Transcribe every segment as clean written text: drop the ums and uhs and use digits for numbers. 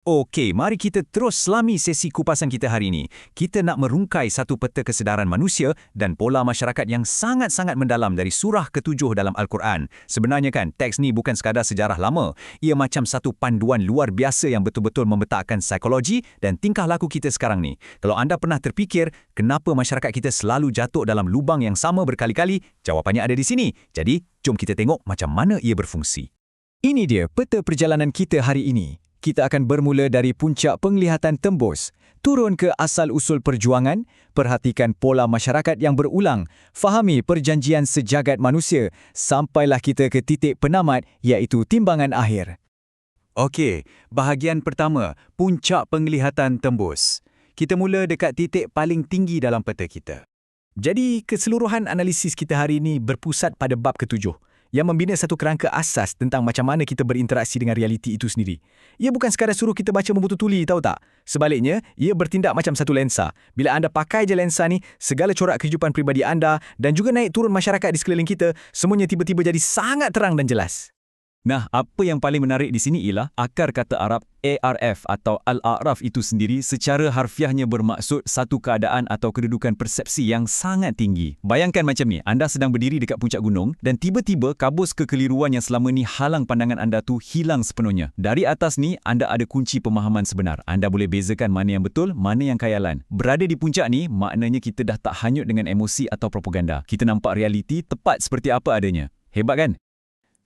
Okey, mari kita terus selami sesi kupasan kita hari ini. Kita nak merungkai satu peta kesedaran manusia dan pola masyarakat yang sangat-sangat mendalam dari surah ke-7 dalam Al-Quran. Sebenarnya kan, teks ni bukan sekadar sejarah lama. Ia macam satu panduan luar biasa yang betul-betul membetakkan psikologi dan tingkah laku kita sekarang ni. Kalau anda pernah terfikir, kenapa masyarakat kita selalu jatuh dalam lubang yang sama berkali-kali? Jawapannya ada di sini. Jadi, jom kita tengok macam mana ia berfungsi. Ini dia peta perjalanan kita hari ini. Kita akan bermula dari puncak penglihatan tembus, turun ke asal-usul perjuangan, perhatikan pola masyarakat yang berulang, fahami perjanjian sejagat manusia, sampailah kita ke titik penamat iaitu timbangan akhir. Okey, bahagian pertama, puncak penglihatan tembus. Kita mula dekat titik paling tinggi dalam peta kita. Jadi, keseluruhan analisis kita hari ini berpusat pada bab ke-7. Yang membina satu kerangka asas tentang macam mana kita berinteraksi dengan realiti itu sendiri. Ia bukan sekadar suruh kita baca membutuh tuli, tahu tak? Sebaliknya, ia bertindak macam satu lensa. Bila anda pakai je lensa ni, segala corak kehidupan peribadi anda dan juga naik turun masyarakat di sekeliling kita, semuanya tiba-tiba jadi sangat terang dan jelas. Nah, apa yang paling menarik di sini ialah akar kata Arab ARF atau Al-A'raf itu sendiri secara harfiahnya bermaksud satu keadaan atau kedudukan persepsi yang sangat tinggi. Bayangkan macam ni, anda sedang berdiri dekat puncak gunung dan tiba-tiba kabus kekeliruan yang selama ni halang pandangan anda tu hilang sepenuhnya. Dari atas ni, anda ada kunci pemahaman sebenar. Anda boleh bezakan mana yang betul, mana yang khayalan. Berada di puncak ni, maknanya kita dah tak hanyut dengan emosi atau propaganda. Kita nampak realiti tepat seperti apa adanya. Hebat kan?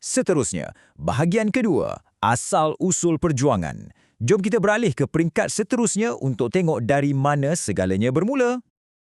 Seterusnya, bahagian kedua, asal-usul perjuangan. Jom kita beralih ke peringkat seterusnya untuk tengok dari mana segalanya bermula.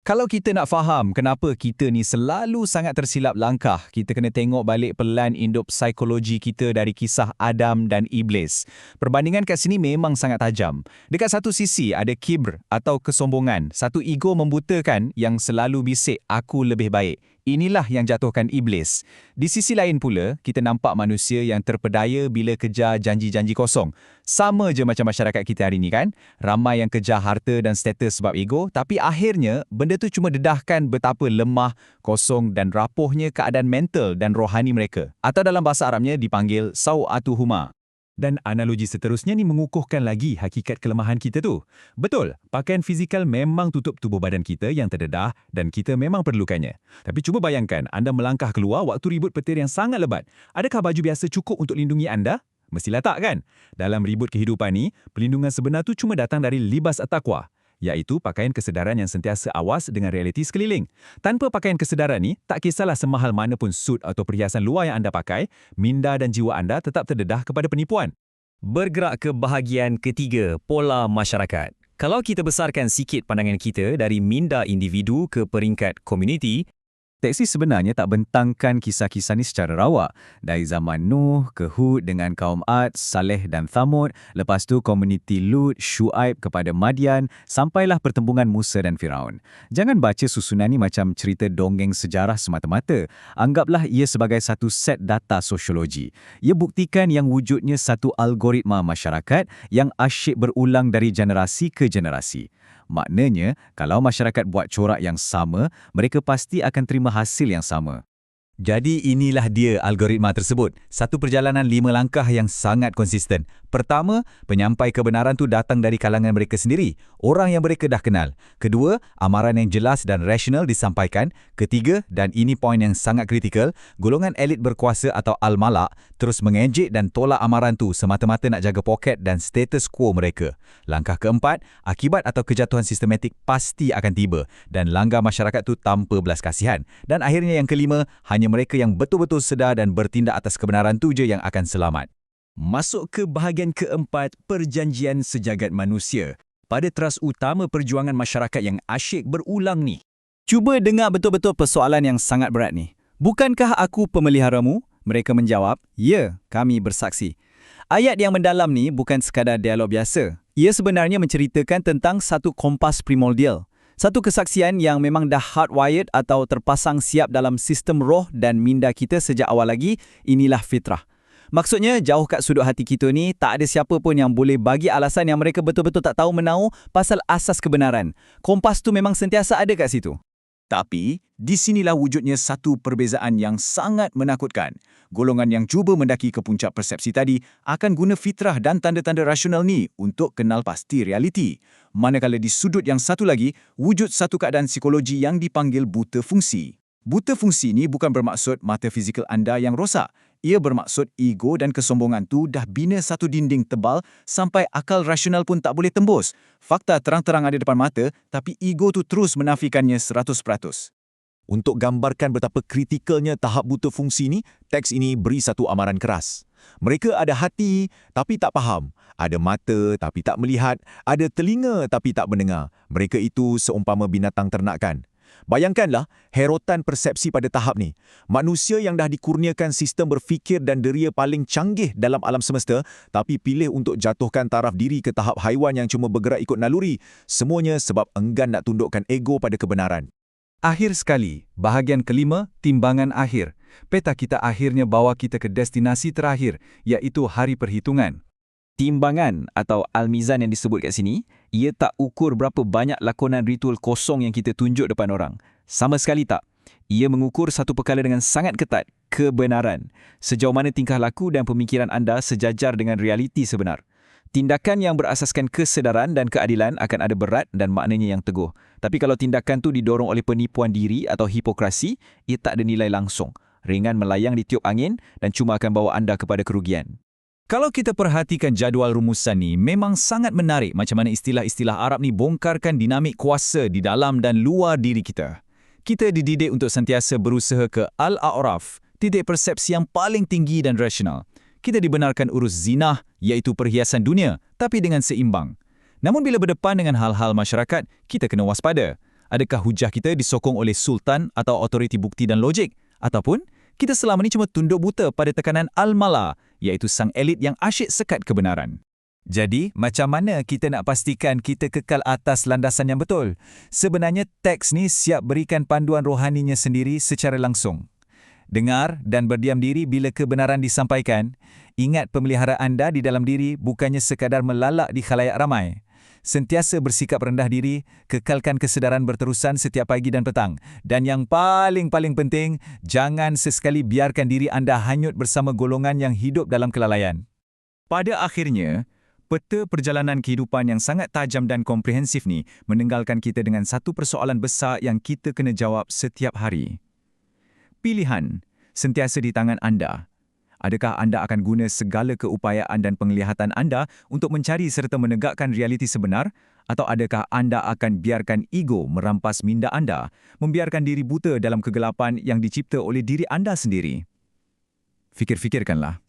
Kalau kita nak faham kenapa kita ni selalu sangat tersilap langkah, kita kena tengok balik pelan induk psikologi kita dari kisah Adam dan Iblis. Perbandingan kat sini memang sangat tajam. Dekat satu sisi ada kibr atau kesombongan, satu ego membutakan yang selalu bisik, aku lebih baik. Inilah yang jatuhkan Iblis. Di sisi lain pula, kita nampak manusia yang terpedaya bila kejar janji-janji kosong. Sama je macam masyarakat kita hari ni kan? Ramai yang kejar harta dan status sebab ego, tapi akhirnya benda tu cuma dedahkan betapa lemah, kosong dan rapuhnya keadaan mental dan rohani mereka. Atau dalam bahasa Arabnya dipanggil sawatuhuma. Dan analogi seterusnya ni mengukuhkan lagi hakikat kelemahan kita tu. Betul, pakaian fizikal memang tutup tubuh badan kita yang terdedah dan kita memang perlukannya. Tapi cuba bayangkan anda melangkah keluar waktu ribut petir yang sangat lebat. Adakah baju biasa cukup untuk lindungi anda? Mestilah tak kan? Dalam ribut kehidupan ni, perlindungan sebenar tu cuma datang dari libas at-taqwa, iaitu pakaian kesedaran yang sentiasa awas dengan realiti sekeliling. Tanpa pakaian kesedaran ni, tak kisahlah semahal mana pun suit atau perhiasan luar yang anda pakai, minda dan jiwa anda tetap terdedah kepada penipuan. Bergerak ke bahagian ketiga, pola masyarakat. Kalau kita besarkan sikit pandangan kita dari minda individu ke peringkat komuniti, teks sebenarnya tak bentangkan kisah-kisah ni secara rawak. Dari zaman Nuh ke Hud dengan kaum Ad, Saleh dan Thamud, lepas tu komuniti Lut, Syuaib kepada Madian, sampailah pertembungan Musa dan Firaun. Jangan baca susunan ni macam cerita dongeng sejarah semata-mata. Anggaplah ia sebagai satu set data sosiologi. Ia buktikan yang wujudnya satu algoritma masyarakat yang asyik berulang dari generasi ke generasi. Maknanya, kalau masyarakat buat corak yang sama, mereka pasti akan terima hasil yang sama. Jadi inilah dia algoritma tersebut. Satu perjalanan 5 langkah yang sangat konsisten. Pertama, penyampai kebenaran tu datang dari kalangan mereka sendiri, orang yang mereka dah kenal. Kedua, amaran yang jelas dan rasional disampaikan. Ketiga, dan ini poin yang sangat kritikal, golongan elit berkuasa atau al-malak terus mengejek dan tolak amaran tu semata-mata nak jaga poket dan status quo mereka. Langkah keempat, akibat atau kejatuhan sistematik pasti akan tiba dan langgar masyarakat tu tanpa belas kasihan. Dan akhirnya yang kelima, hanya mereka yang betul-betul sedar dan bertindak atas kebenaran tu je yang akan selamat. Masuk ke bahagian keempat, perjanjian sejagat manusia. Pada teras utama perjuangan masyarakat yang asyik berulang ni. Cuba dengar betul-betul persoalan yang sangat berat ni. Bukankah aku pemeliharamu? Mereka menjawab, ya, kami bersaksi. Ayat yang mendalam ni bukan sekadar dialog biasa. Ia sebenarnya menceritakan tentang satu kompas primordial. Satu kesaksian yang memang dah hardwired atau terpasang siap dalam sistem roh dan minda kita sejak awal lagi, inilah fitrah. Maksudnya, jauh kat sudut hati kita ni, tak ada siapa pun yang boleh bagi alasan yang mereka betul-betul tak tahu menau pasal asas kebenaran. Kompas tu memang sentiasa ada kat situ. Tapi, di sinilah wujudnya satu perbezaan yang sangat menakutkan. Golongan yang cuba mendaki ke puncak persepsi tadi akan guna fitrah dan tanda-tanda rasional ni untuk kenal pasti realiti. Manakala di sudut yang satu lagi, wujud satu keadaan psikologi yang dipanggil buta fungsi. Buta fungsi ni bukan bermaksud mata fizikal anda yang rosak. Ia bermaksud ego dan kesombongan tu dah bina satu dinding tebal sampai akal rasional pun tak boleh tembus. Fakta terang-terang ada depan mata, tapi ego tu terus menafikannya 100%. Untuk gambarkan betapa kritikalnya tahap buta fungsi ni, teks ini beri satu amaran keras. Mereka ada hati tapi tak faham, ada mata tapi tak melihat, ada telinga tapi tak mendengar. Mereka itu seumpama binatang ternakan. Bayangkanlah herotan persepsi pada tahap ni. Manusia yang dah dikurniakan sistem berfikir dan deria paling canggih dalam alam semesta, tapi pilih untuk jatuhkan taraf diri ke tahap haiwan yang cuma bergerak ikut naluri. Semuanya sebab enggan nak tundukkan ego pada kebenaran. Akhir sekali, bahagian kelima, timbangan akhir. Peta kita akhirnya bawa kita ke destinasi terakhir, iaitu hari perhitungan. Timbangan atau al-mizan yang disebut kat sini, ia tak ukur berapa banyak lakonan ritual kosong yang kita tunjuk depan orang. Sama sekali tak. Ia mengukur satu perkara dengan sangat ketat, kebenaran. Sejauh mana tingkah laku dan pemikiran anda sejajar dengan realiti sebenar. Tindakan yang berasaskan kesedaran dan keadilan akan ada berat dan maknanya yang teguh. Tapi kalau tindakan tu didorong oleh penipuan diri atau hipokrasi, ia tak ada nilai langsung. Ringan melayang di tiup angin dan cuma akan bawa anda kepada kerugian. Kalau kita perhatikan jadual rumusan ni, memang sangat menarik macam mana istilah-istilah Arab ni bongkarkan dinamik kuasa di dalam dan luar diri kita. Kita dididik untuk sentiasa berusaha ke al-a'raf, titik persepsi yang paling tinggi dan rasional. Kita dibenarkan urus zinah, iaitu perhiasan dunia, tapi dengan seimbang. Namun bila berdepan dengan hal-hal masyarakat, kita kena waspada. Adakah hujah kita disokong oleh sultan atau otoriti bukti dan logik? Ataupun kita selama ni cuma tunduk buta pada tekanan al-mala, iaitu sang elit yang asyik sekat kebenaran. Jadi, macam mana kita nak pastikan kita kekal atas landasan yang betul? Sebenarnya teks ni siap berikan panduan rohaninya sendiri secara langsung. Dengar dan berdiam diri bila kebenaran disampaikan. Ingat pemeliharaan anda di dalam diri bukannya sekadar melalak di khalayak ramai. Sentiasa bersikap rendah diri, kekalkan kesedaran berterusan setiap pagi dan petang. Dan yang paling penting, jangan sesekali biarkan diri anda hanyut bersama golongan yang hidup dalam kelalaian. Pada akhirnya, peta perjalanan kehidupan yang sangat tajam dan komprehensif ni meninggalkan kita dengan satu persoalan besar yang kita kena jawab setiap hari. Pilihan sentiasa di tangan anda. Adakah anda akan guna segala keupayaan dan penglihatan anda untuk mencari serta menegakkan realiti sebenar? Atau adakah anda akan biarkan ego merampas minda anda, membiarkan diri buta dalam kegelapan yang dicipta oleh diri anda sendiri? Fikir-fikirkanlah.